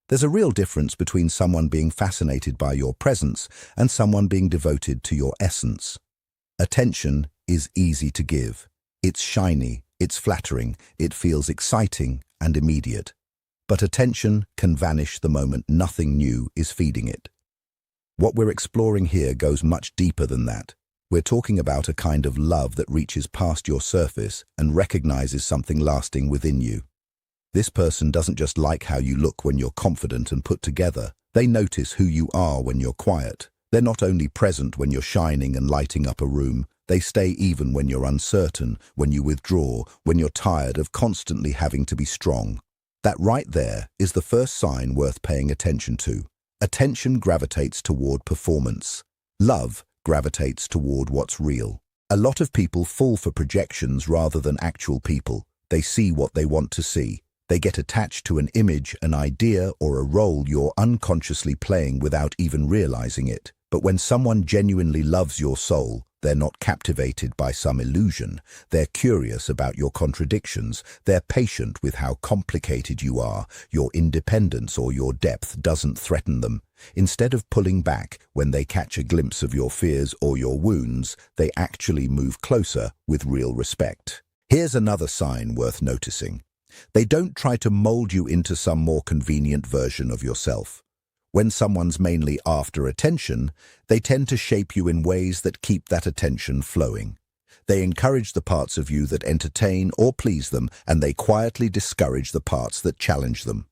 There's a real difference between someone being fascinated by your presence and someone being devoted to your essence. Attention is easy to give. It's shiny, it's flattering, it feels exciting and immediate. But attention can vanish the moment nothing new is feeding it. What we're exploring here goes much deeper than that. We're talking about a kind of love that reaches past your surface and recognizes something lasting within you. This person doesn't just like how you look when you're confident and put together. They notice who you are when you're quiet. They're not only present when you're shining and lighting up a room, they stay even when you're uncertain, when you withdraw, when you're tired of constantly having to be strong. That right there is the first sign worth paying attention to. Attention gravitates toward performance. Love gravitates toward what's real. A lot of people fall for projections rather than actual people. They see what they want to see. They get attached to an image, an idea, or a role you're unconsciously playing without even realizing it. But when someone genuinely loves your soul, they're not captivated by some illusion. They're curious about your contradictions. They're patient with how complicated you are. Your independence or your depth doesn't threaten them. Instead of pulling back when they catch a glimpse of your fears or your wounds, they actually move closer with real respect. Here's another sign worth noticing. They don't try to mold you into some more convenient version of yourself. When someone's mainly after attention, they tend to shape you in ways that keep that attention flowing. They encourage the parts of you that entertain or please them, and they quietly discourage the parts that challenge them.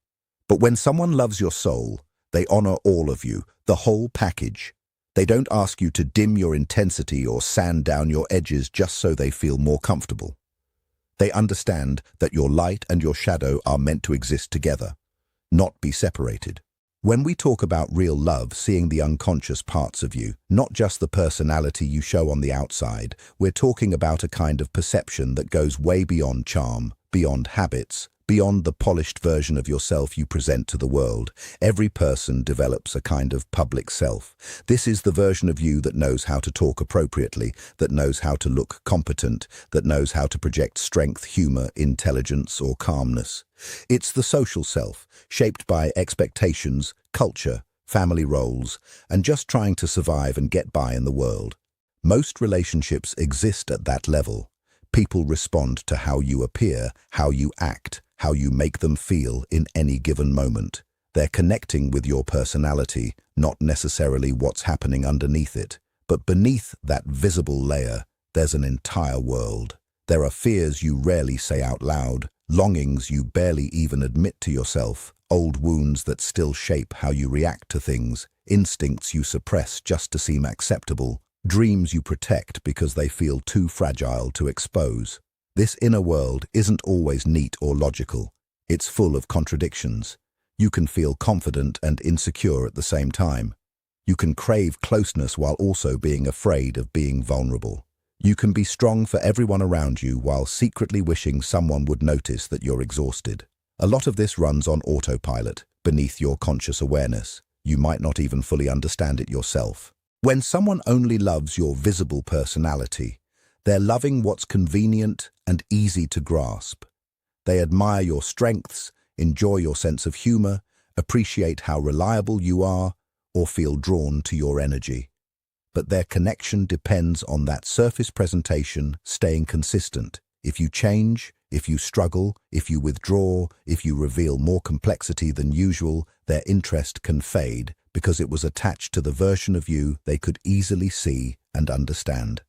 But when someone loves your soul, they honor all of you, the whole package. They don't ask you to dim your intensity or sand down your edges just so they feel more comfortable. They understand that your light and your shadow are meant to exist together, not be separated. When we talk about real love, seeing the unconscious parts of you, not just the personality you show on the outside, we're talking about a kind of perception that goes way beyond charm, beyond habits, beyond the polished version of yourself you present to the world. Every person develops a kind of public self. This is the version of you that knows how to talk appropriately, that knows how to look competent, that knows how to project strength, humor, intelligence, or calmness. It's the social self, shaped by expectations, culture, family roles, and just trying to survive and get by in the world. Most relationships exist at that level. People respond to how you appear, how you act, how you make them feel in any given moment. They're connecting with your personality, not necessarily what's happening underneath it. But beneath that visible layer, there's an entire world. There are fears you rarely say out loud, longings you barely even admit to yourself, old wounds that still shape how you react to things, instincts you suppress just to seem acceptable, dreams you protect because they feel too fragile to expose. This inner world isn't always neat or logical. It's full of contradictions. You can feel confident and insecure at the same time. You can crave closeness while also being afraid of being vulnerable. You can be strong for everyone around you while secretly wishing someone would notice that you're exhausted. A lot of this runs on autopilot, beneath your conscious awareness. You might not even fully understand it yourself. When someone only loves your visible personality, they're loving what's convenient and easy to grasp. They admire your strengths, enjoy your sense of humor, appreciate how reliable you are, or feel drawn to your energy. But their connection depends on that surface presentation staying consistent. If you change, if you struggle, if you withdraw, if you reveal more complexity than usual, their interest can fade because it was attached to the version of you they could easily see and understand.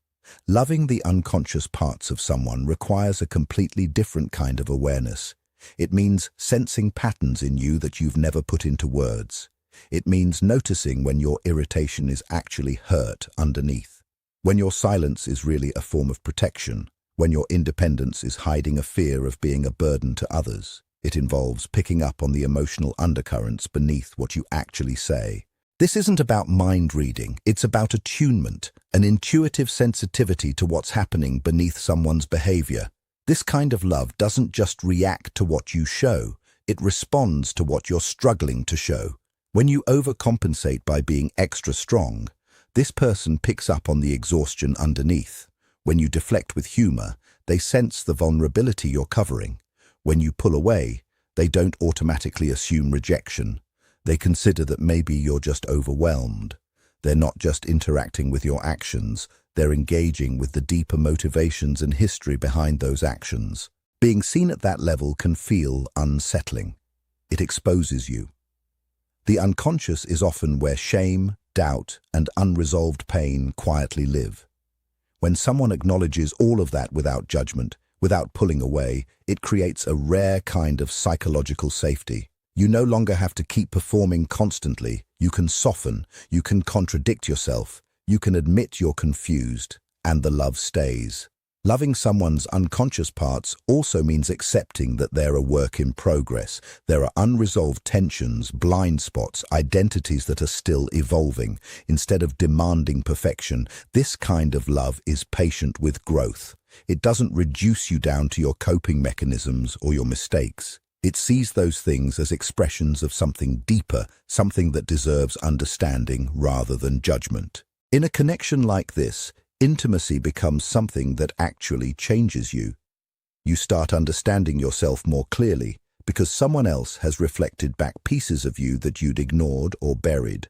Loving the unconscious parts of someone requires a completely different kind of awareness. It means sensing patterns in you that you've never put into words. It means noticing when your irritation is actually hurt underneath, when your silence is really a form of protection, when your independence is hiding a fear of being a burden to others. It involves picking up on the emotional undercurrents beneath what you actually say. This isn't about mind reading, it's about attunement, an intuitive sensitivity to what's happening beneath someone's behavior. This kind of love doesn't just react to what you show, it responds to what you're struggling to show. When you overcompensate by being extra strong, this person picks up on the exhaustion underneath. When you deflect with humor, they sense the vulnerability you're covering. When you pull away, they don't automatically assume rejection. They consider that maybe you're just overwhelmed. They're not just interacting with your actions, they're engaging with the deeper motivations and history behind those actions. Being seen at that level can feel unsettling. It exposes you. The unconscious is often where shame, doubt, and unresolved pain quietly live. When someone acknowledges all of that without judgment, without pulling away, it creates a rare kind of psychological safety. You no longer have to keep performing constantly. You can soften, you can contradict yourself, you can admit you're confused, and the love stays. Loving someone's unconscious parts also means accepting that they're a work in progress. There are unresolved tensions, blind spots, identities that are still evolving. Instead of demanding perfection, this kind of love is patient with growth. It doesn't reduce you down to your coping mechanisms or your mistakes. It sees those things as expressions of something deeper, something that deserves understanding rather than judgment. In a connection like this, intimacy becomes something that actually changes you. You start understanding yourself more clearly because someone else has reflected back pieces of you that you'd ignored or buried.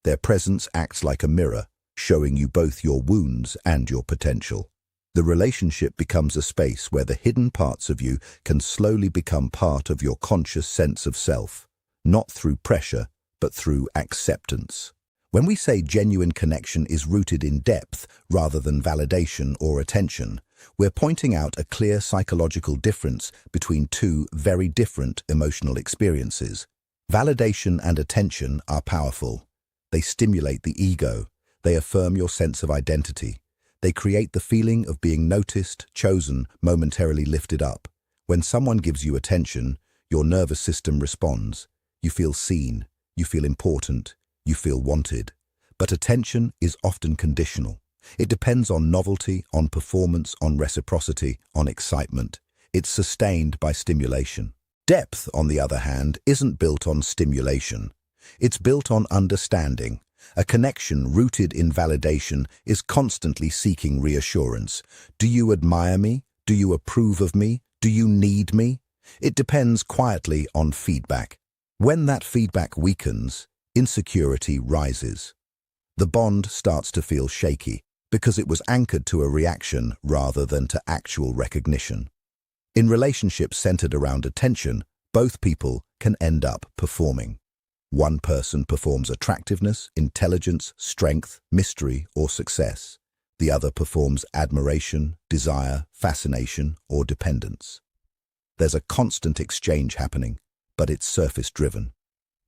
Their presence acts like a mirror, showing you both your wounds and your potential. The relationship becomes a space where the hidden parts of you can slowly become part of your conscious sense of self, not through pressure, but through acceptance. When we say genuine connection is rooted in depth rather than validation or attention, we're pointing out a clear psychological difference between two very different emotional experiences. Validation and attention are powerful. They stimulate the ego. They affirm your sense of identity. They create the feeling of being noticed, chosen, momentarily lifted up. When someone gives you attention, your nervous system responds. You feel seen. You feel important. You feel wanted. But attention is often conditional. It depends on novelty, on performance, on reciprocity, on excitement. It's sustained by stimulation. Depth, on the other hand, isn't built on stimulation. It's built on understanding. A connection rooted in validation is constantly seeking reassurance. Do you admire me? Do you approve of me? Do you need me? It depends quietly on feedback. When that feedback weakens, insecurity rises. The bond starts to feel shaky because it was anchored to a reaction rather than to actual recognition. In relationships centered around attention, both people can end up performing. One person performs attractiveness, intelligence, strength, mystery, or success. The other performs admiration, desire, fascination, or dependence. There's a constant exchange happening, but it's surface-driven.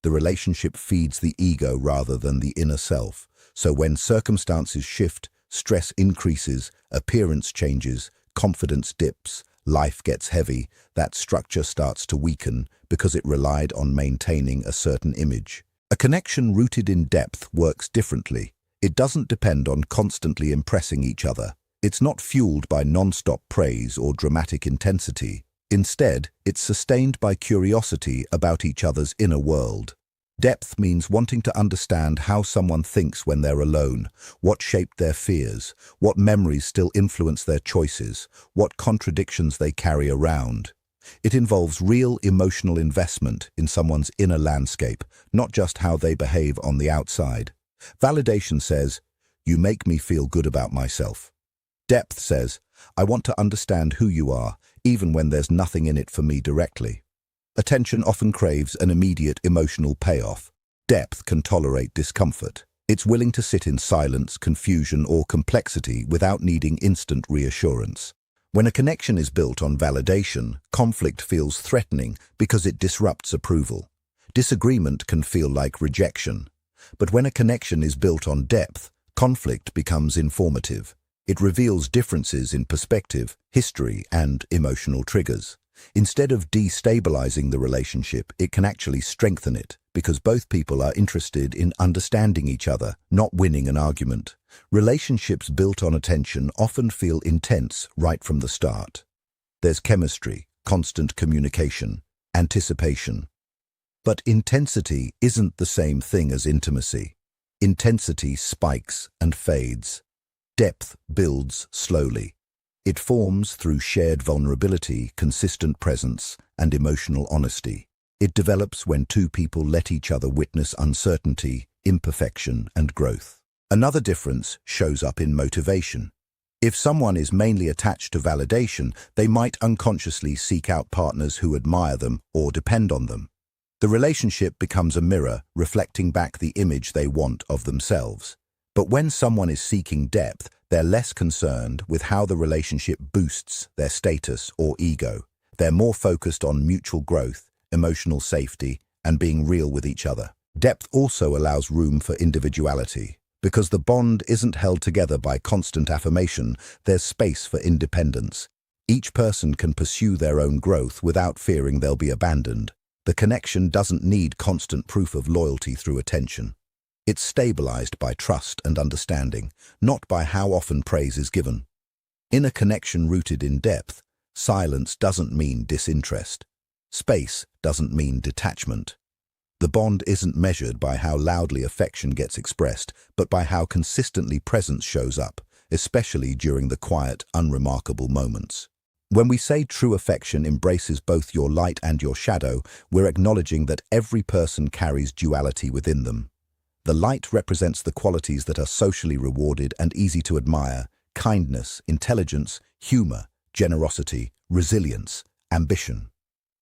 The relationship feeds the ego rather than the inner self. So when circumstances shift, stress increases, appearance changes, confidence dips, life gets heavy, that structure starts to weaken because it relied on maintaining a certain image. A connection rooted in depth works differently. It doesn't depend on constantly impressing each other. It's not fueled by non-stop praise or dramatic intensity. Instead, it's sustained by curiosity about each other's inner world. Depth means wanting to understand how someone thinks when they're alone, what shaped their fears, what memories still influence their choices, what contradictions they carry around. It involves real emotional investment in someone's inner landscape, not just how they behave on the outside. Validation says, "You make me feel good about myself." Depth says, "I want to understand who you are, even when there's nothing in it for me directly." Attention often craves an immediate emotional payoff. Depth can tolerate discomfort. It's willing to sit in silence, confusion, or complexity without needing instant reassurance. When a connection is built on validation, conflict feels threatening because it disrupts approval. Disagreement can feel like rejection. But when a connection is built on depth, conflict becomes informative. It reveals differences in perspective, history, and emotional triggers. Instead of destabilizing the relationship, it can actually strengthen it because both people are interested in understanding each other, not winning an argument. Relationships built on attention often feel intense right from the start. There's chemistry, constant communication, anticipation. But intensity isn't the same thing as intimacy. Intensity spikes and fades. Depth builds slowly. It forms through shared vulnerability, consistent presence, and emotional honesty. It develops when two people let each other witness uncertainty, imperfection, and growth. Another difference shows up in motivation. If someone is mainly attached to validation, they might unconsciously seek out partners who admire them or depend on them. The relationship becomes a mirror, reflecting back the image they want of themselves. But when someone is seeking depth, they're less concerned with how the relationship boosts their status or ego. They're more focused on mutual growth, emotional safety, and being real with each other. Depth also allows room for individuality. Because the bond isn't held together by constant affirmation, there's space for independence. Each person can pursue their own growth without fearing they'll be abandoned. The connection doesn't need constant proof of loyalty through attention. It's stabilized by trust and understanding, not by how often praise is given. In a connection rooted in depth, silence doesn't mean disinterest. Space doesn't mean detachment. The bond isn't measured by how loudly affection gets expressed, but by how consistently presence shows up, especially during the quiet, unremarkable moments. When we say true affection embraces both your light and your shadow, we're acknowledging that every person carries duality within them. The light represents the qualities that are socially rewarded and easy to admire: kindness, intelligence, humor, generosity, resilience, ambition.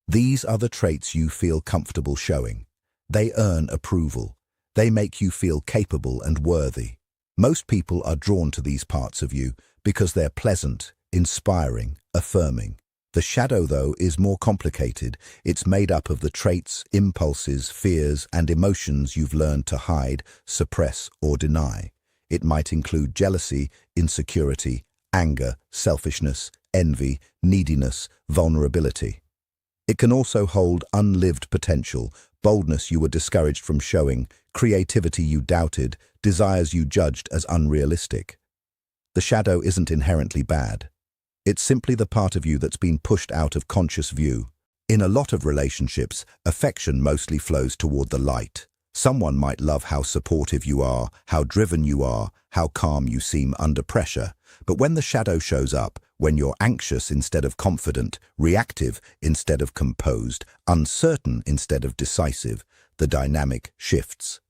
These are the traits you feel comfortable showing. They earn approval. They make you feel capable and worthy. Most people are drawn to these parts of you because they're pleasant, inspiring, affirming. The shadow, though, is more complicated. It's made up of the traits, impulses, fears, and emotions you've learned to hide, suppress, or deny. It might include jealousy, insecurity, anger, selfishness, envy, neediness, vulnerability. It can also hold unlived potential, boldness you were discouraged from showing, creativity you doubted, desires you judged as unrealistic. The shadow isn't inherently bad. It's simply the part of you that's been pushed out of conscious view. In a lot of relationships, affection mostly flows toward the light. Someone might love how supportive you are, how driven you are, how calm you seem under pressure. But when the shadow shows up, when you're anxious instead of confident, reactive instead of composed, uncertain instead of decisive, the dynamic shifts.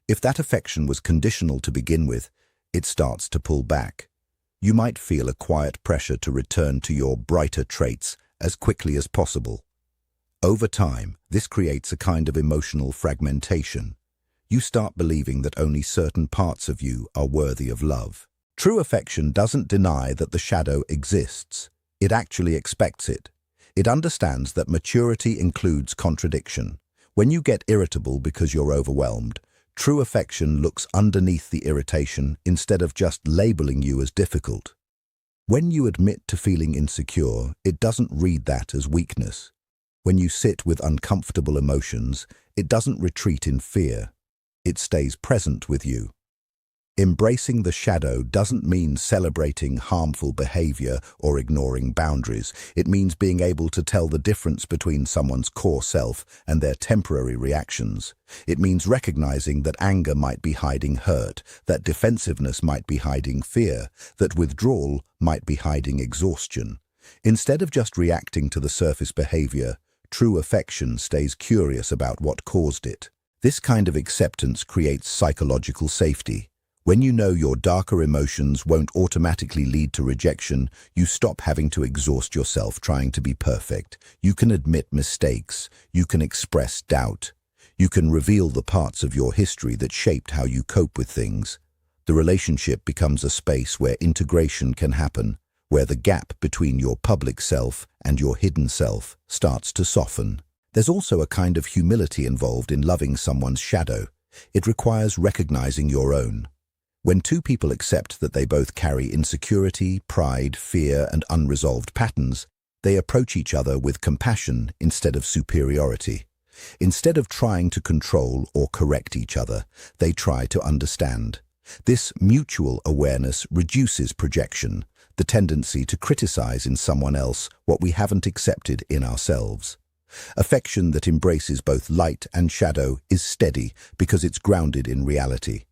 If that affection was conditional to begin with, it starts to pull back. You might feel a quiet pressure to return to your brighter traits as quickly as possible. Over time, this creates a kind of emotional fragmentation. You start believing that only certain parts of you are worthy of love. True affection doesn't deny that the shadow exists. It actually expects it. It understands that maturity includes contradiction. When you get irritable because you're overwhelmed, true affection looks underneath the irritation instead of just labeling you as difficult. When you admit to feeling insecure, it doesn't read that as weakness. When you sit with uncomfortable emotions, it doesn't retreat in fear. It stays present with you. Embracing the shadow doesn't mean celebrating harmful behavior or ignoring boundaries. It means being able to tell the difference between someone's core self and their temporary reactions. It means recognizing that anger might be hiding hurt, that defensiveness might be hiding fear, that withdrawal might be hiding exhaustion. Instead of just reacting to the surface behavior, true affection stays curious about what caused it. This kind of acceptance creates psychological safety. When you know your darker emotions won't automatically lead to rejection, you stop having to exhaust yourself trying to be perfect. You can admit mistakes. You can express doubt. You can reveal the parts of your history that shaped how you cope with things. The relationship becomes a space where integration can happen, where the gap between your public self and your hidden self starts to soften. There's also a kind of humility involved in loving someone's shadow. It requires recognizing your own. When two people accept that they both carry insecurity, pride, fear, and unresolved patterns, they approach each other with compassion instead of superiority. Instead of trying to control or correct each other, they try to understand. This mutual awareness reduces projection, the tendency to criticize in someone else what we haven't accepted in ourselves. Affection that embraces both light and shadow is steady because it's grounded in reality.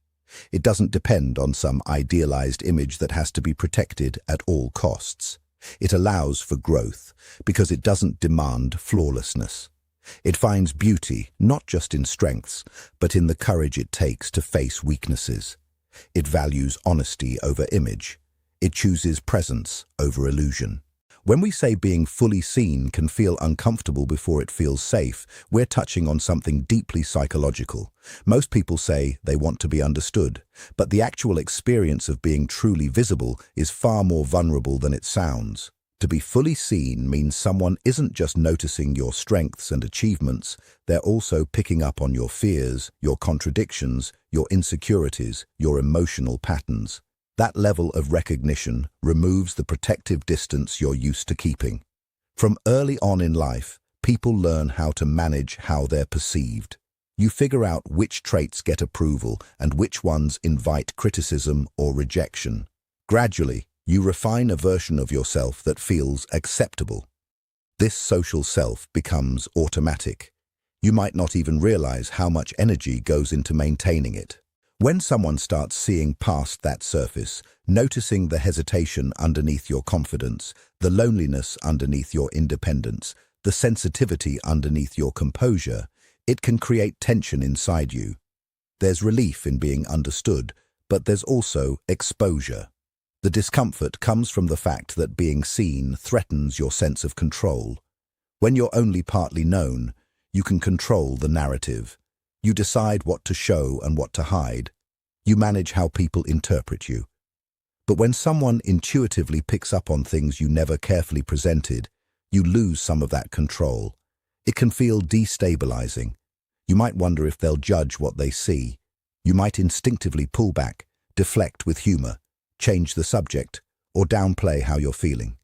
It doesn't depend on some idealized image that has to be protected at all costs. It allows for growth because it doesn't demand flawlessness. It finds beauty not just in strengths, but in the courage it takes to face weaknesses. It values honesty over image. It chooses presence over illusion. When we say being fully seen can feel uncomfortable before it feels safe, we're touching on something deeply psychological. Most people say they want to be understood, but the actual experience of being truly visible is far more vulnerable than it sounds. To be fully seen means someone isn't just noticing your strengths and achievements, they're also picking up on your fears, your contradictions, your insecurities, your emotional patterns. That level of recognition removes the protective distance you're used to keeping. From early on in life, people learn how to manage how they're perceived. You figure out which traits get approval and which ones invite criticism or rejection. Gradually, you refine a version of yourself that feels acceptable. This social self becomes automatic. You might not even realize how much energy goes into maintaining it. When someone starts seeing past that surface, noticing the hesitation underneath your confidence, the loneliness underneath your independence, the sensitivity underneath your composure, it can create tension inside you. There's relief in being understood, but there's also exposure. The discomfort comes from the fact that being seen threatens your sense of control. When you're only partly known, you can control the narrative. You decide what to show and what to hide. You manage how people interpret you. But when someone intuitively picks up on things you never carefully presented, you lose some of that control. It can feel destabilizing. You might wonder if they'll judge what they see. You might instinctively pull back, deflect with humor, change the subject, or downplay how you're feeling.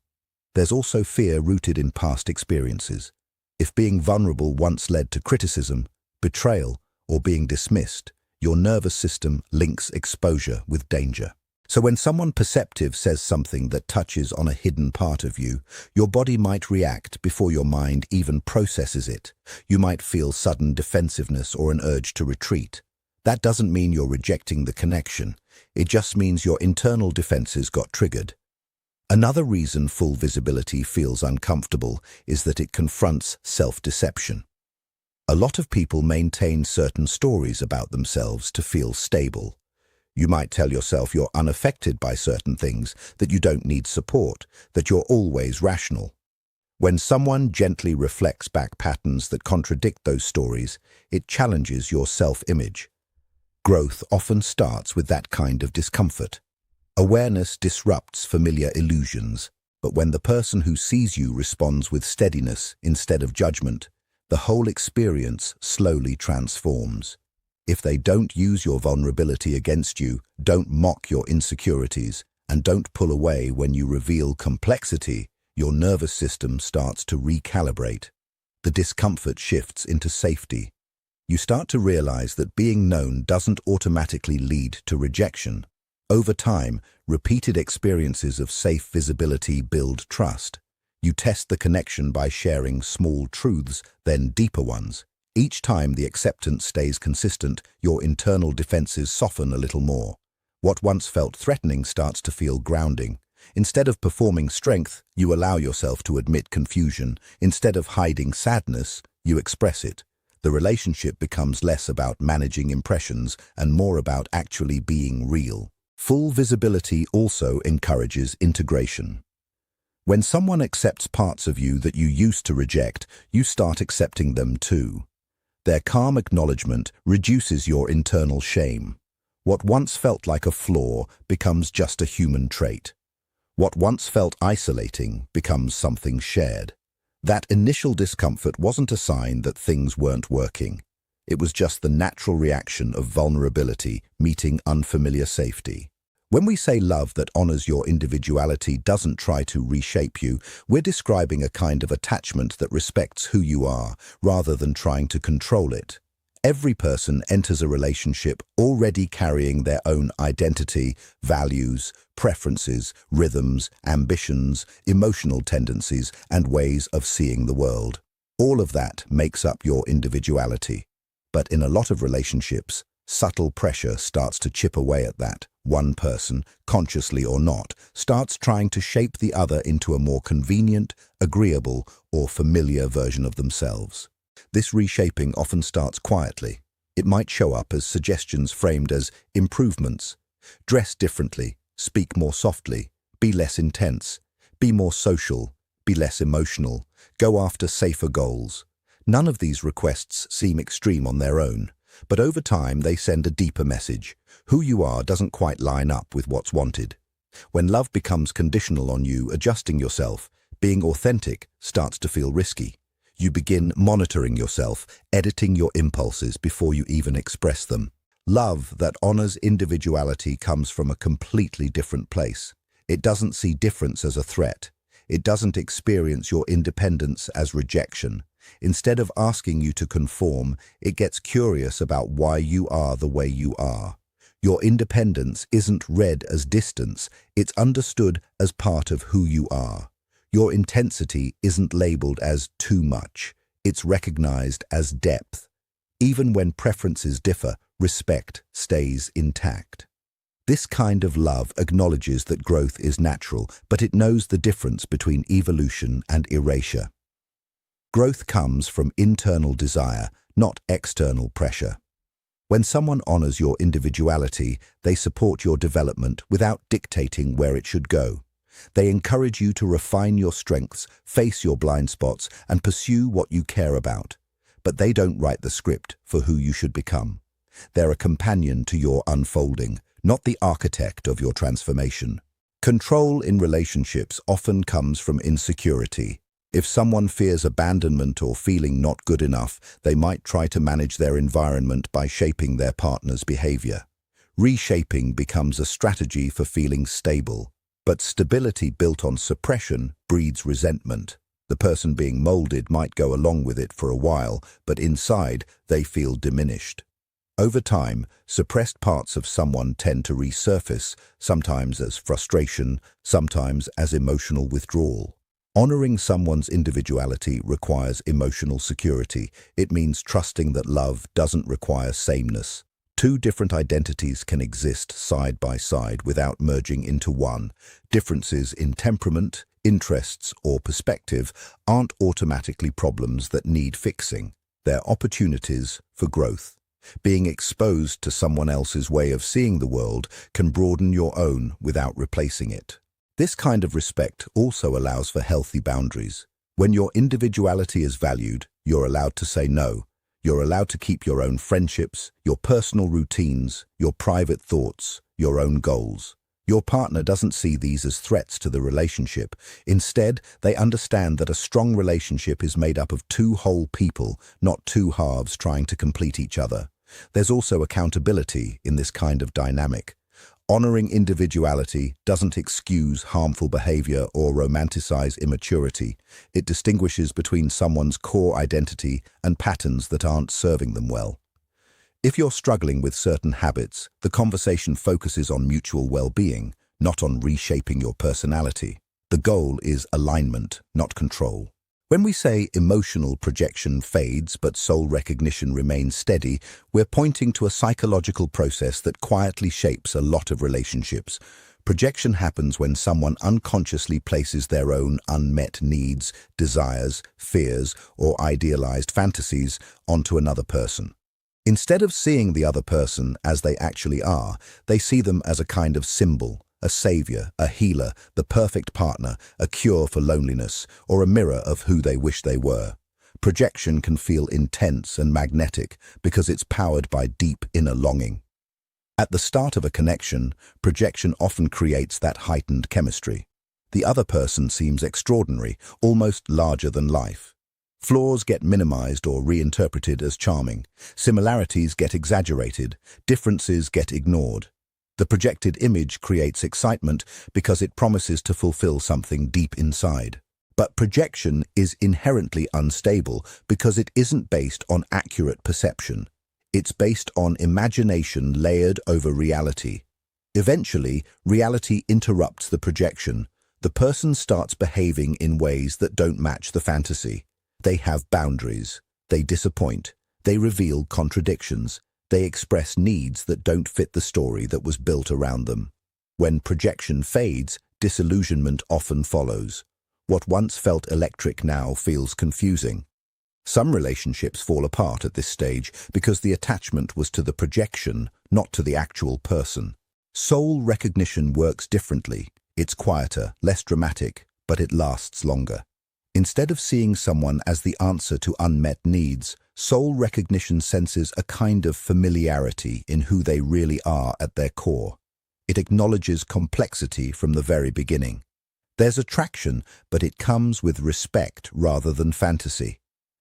There's also fear rooted in past experiences. If being vulnerable once led to criticism, betrayal, or being dismissed, your nervous system links exposure with danger. So when someone perceptive says something that touches on a hidden part of you, your body might react before your mind even processes it. You might feel sudden defensiveness or an urge to retreat. That doesn't mean you're rejecting the connection. It just means your internal defenses got triggered. Another reason full visibility feels uncomfortable is that it confronts self-deception. A lot of people maintain certain stories about themselves to feel stable. You might tell yourself you're unaffected by certain things, that you don't need support, that you're always rational. When someone gently reflects back patterns that contradict those stories, it challenges your self-image. Growth often starts with that kind of discomfort. Awareness disrupts familiar illusions, but when the person who sees you responds with steadiness instead of judgment, the whole experience slowly transforms. If they don't use your vulnerability against you, don't mock your insecurities, and don't pull away when you reveal complexity, your nervous system starts to recalibrate. The discomfort shifts into safety. You start to realize that being known doesn't automatically lead to rejection. Over time, repeated experiences of safe visibility build trust. You test the connection by sharing small truths, then deeper ones. Each time the acceptance stays consistent, your internal defenses soften a little more. What once felt threatening starts to feel grounding. Instead of performing strength, you allow yourself to admit confusion. Instead of hiding sadness, you express it. The relationship becomes less about managing impressions and more about actually being real. Full visibility also encourages integration. When someone accepts parts of you that you used to reject, you start accepting them too. Their calm acknowledgement reduces your internal shame. What once felt like a flaw becomes just a human trait. What once felt isolating becomes something shared. That initial discomfort wasn't a sign that things weren't working. It was just the natural reaction of vulnerability meeting unfamiliar safety. When we say love that honors your individuality doesn't try to reshape you, we're describing a kind of attachment that respects who you are, rather than trying to control it. Every person enters a relationship already carrying their own identity, values, preferences, rhythms, ambitions, emotional tendencies, and ways of seeing the world. All of that makes up your individuality. But in a lot of relationships, subtle pressure starts to chip away at that. One person, consciously or not, starts trying to shape the other into a more convenient, agreeable, or familiar version of themselves. This reshaping often starts quietly. It might show up as suggestions framed as improvements. Dress differently, speak more softly, be less intense, be more social, be less emotional, go after safer goals. None of these requests seem extreme on their own, but over time they send a deeper message. Who you are doesn't quite line up with what's wanted. When love becomes conditional on you adjusting yourself, being authentic starts to feel risky. You begin monitoring yourself, editing your impulses before you even express them. Love that honors individuality comes from a completely different place. It doesn't see difference as a threat. It doesn't experience your independence as rejection. Instead of asking you to conform, it gets curious about why you are the way you are. Your independence isn't read as distance, it's understood as part of who you are. Your intensity isn't labeled as too much, it's recognized as depth. Even when preferences differ, respect stays intact. This kind of love acknowledges that growth is natural, but it knows the difference between evolution and erasure. Growth comes from internal desire, not external pressure. When someone honors your individuality, they support your development without dictating where it should go. They encourage you to refine your strengths, face your blind spots, and pursue what you care about. But they don't write the script for who you should become. They're a companion to your unfolding, not the architect of your transformation. Control in relationships often comes from insecurity. If someone fears abandonment or feeling not good enough, they might try to manage their environment by shaping their partner's behavior. Reshaping becomes a strategy for feeling stable. But stability built on suppression breeds resentment. The person being molded might go along with it for a while, but inside they feel diminished. Over time, suppressed parts of someone tend to resurface, sometimes as frustration, sometimes as emotional withdrawal. Honoring someone's individuality requires emotional security. It means trusting that love doesn't require sameness. Two different identities can exist side by side without merging into one. Differences in temperament, interests, or perspective aren't automatically problems that need fixing. They're opportunities for growth. Being exposed to someone else's way of seeing the world can broaden your own without replacing it. This kind of respect also allows for healthy boundaries. When your individuality is valued, you're allowed to say no. You're allowed to keep your own friendships, your personal routines, your private thoughts, your own goals. Your partner doesn't see these as threats to the relationship. Instead, they understand that a strong relationship is made up of two whole people, not two halves trying to complete each other. There's also accountability in this kind of dynamic. Honoring individuality doesn't excuse harmful behavior or romanticize immaturity. It distinguishes between someone's core identity and patterns that aren't serving them well. If you're struggling with certain habits, the conversation focuses on mutual well-being, not on reshaping your personality. The goal is alignment, not control. When we say emotional projection fades but soul recognition remains steady, we're pointing to a psychological process that quietly shapes a lot of relationships. Projection happens when someone unconsciously places their own unmet needs, desires, fears, or idealized fantasies onto another person. Instead of seeing the other person as they actually are, they see them as a kind of symbol, a savior, a healer, the perfect partner, a cure for loneliness, or a mirror of who they wish they were. Projection can feel intense and magnetic because it's powered by deep inner longing. At the start of a connection, projection often creates that heightened chemistry. The other person seems extraordinary, almost larger than life. Flaws get minimized or reinterpreted as charming. Similarities get exaggerated. Differences get ignored. The projected image creates excitement because it promises to fulfill something deep inside. But projection is inherently unstable because it isn't based on accurate perception. It's based on imagination layered over reality. Eventually, reality interrupts the projection. The person starts behaving in ways that don't match the fantasy. They have boundaries. They disappoint. They reveal contradictions. They express needs that don't fit the story that was built around them. When projection fades, disillusionment often follows. What once felt electric now feels confusing. Some relationships fall apart at this stage because the attachment was to the projection, not to the actual person. Soul recognition works differently. It's quieter, less dramatic, but it lasts longer. Instead of seeing someone as the answer to unmet needs, soul recognition senses a kind of familiarity in who they really are at their core. It acknowledges complexity from the very beginning. There's attraction, but it comes with respect rather than fantasy.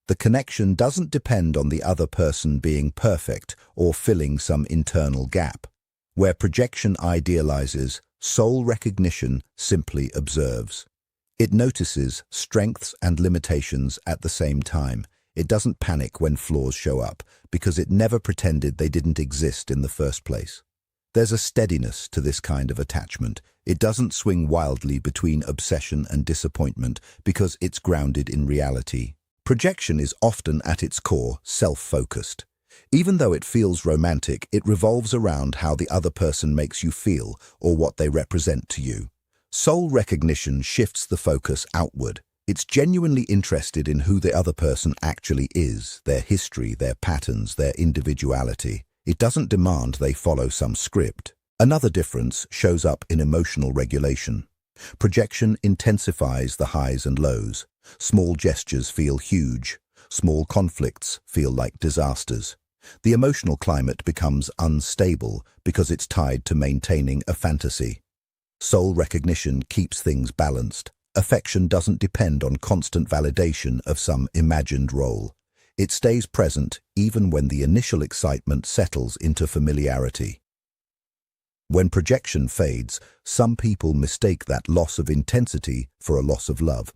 The connection doesn't depend on the other person being perfect or filling some internal gap. Where projection idealizes, soul recognition simply observes. It notices strengths and limitations at the same time. It doesn't panic when flaws show up, because it never pretended they didn't exist in the first place. There's a steadiness to this kind of attachment. It doesn't swing wildly between obsession and disappointment because it's grounded in reality. Projection is often at its core self-focused. Even though it feels romantic, it revolves around how the other person makes you feel or what they represent to you. Soul recognition shifts the focus outward. It's genuinely interested in who the other person actually is, their history, their patterns, their individuality. It doesn't demand they follow some script. Another difference shows up in emotional regulation. Projection intensifies the highs and lows. Small gestures feel huge. Small conflicts feel like disasters. The emotional climate becomes unstable because it's tied to maintaining a fantasy. Soul recognition keeps things balanced. Affection doesn't depend on constant validation of some imagined role. It stays present even when the initial excitement settles into familiarity. When projection fades, some people mistake that loss of intensity for a loss of love.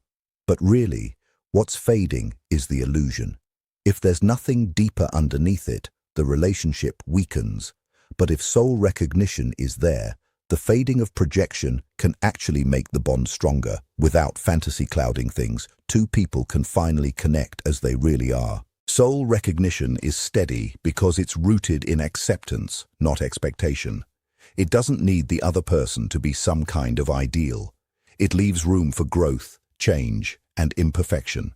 But really, what's fading is the illusion. If there's nothing deeper underneath it, the relationship weakens. But if soul recognition is there, the fading of projection can actually make the bond stronger. Without fantasy clouding things, two people can finally connect as they really are. Soul recognition is steady because it's rooted in acceptance, not expectation. It doesn't need the other person to be some kind of ideal. It leaves room for growth, change, and imperfection.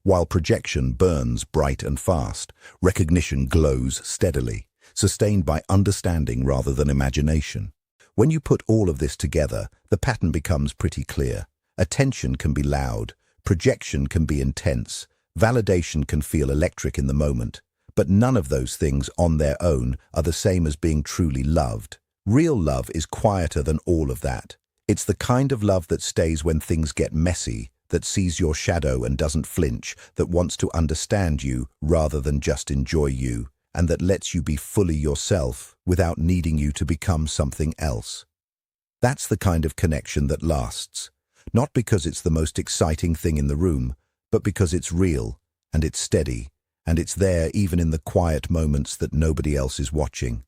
While projection burns bright and fast, recognition glows steadily, sustained by understanding rather than imagination. When you put all of this together, the pattern becomes pretty clear. Attention can be loud, projection can be intense, validation can feel electric in the moment, but none of those things on their own are the same as being truly loved. Real love is quieter than all of that. It's the kind of love that stays when things get messy, that sees your shadow and doesn't flinch, that wants to understand you rather than just enjoy you, and that lets you be fully yourself without needing you to become something else. That's the kind of connection that lasts, not because it's the most exciting thing in the room, but because it's real, and it's steady, and it's there even in the quiet moments that nobody else is watching.